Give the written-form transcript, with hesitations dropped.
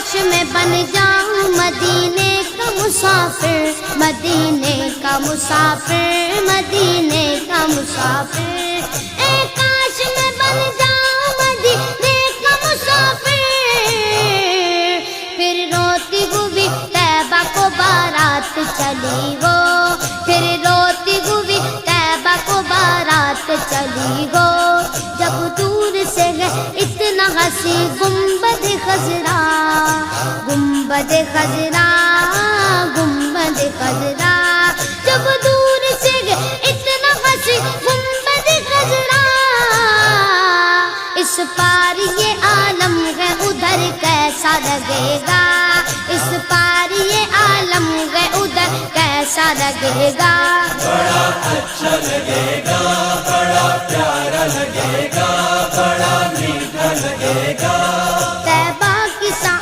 کاش میں بن جاؤں مدینے کا مسافر، مدینے کا مسافر، مدینے کا مسافر، اے کاش میں بن جاؤں مدینے کا مسافر، پھر روتی ہوئی طیبہ کو بارات چلی وہ، پھر روتی ہوئی طیبہ کو بارات چلی وہ، جب دور سے ہے اتنا ہنسی گنبد خضرا، گنبد خضرا، گنبد خضرا، جب دور سے ہے اتنا ہنسی گنبد خضرا، اس پار یہ عالم ہے ادھر کیسا لگے گا، اس پار یہ عالم ہے ادھر کیسا لگے گا، بڑا اچھا لگے گا، بڑا پیارا لگے گا، بڑا میٹھا لگے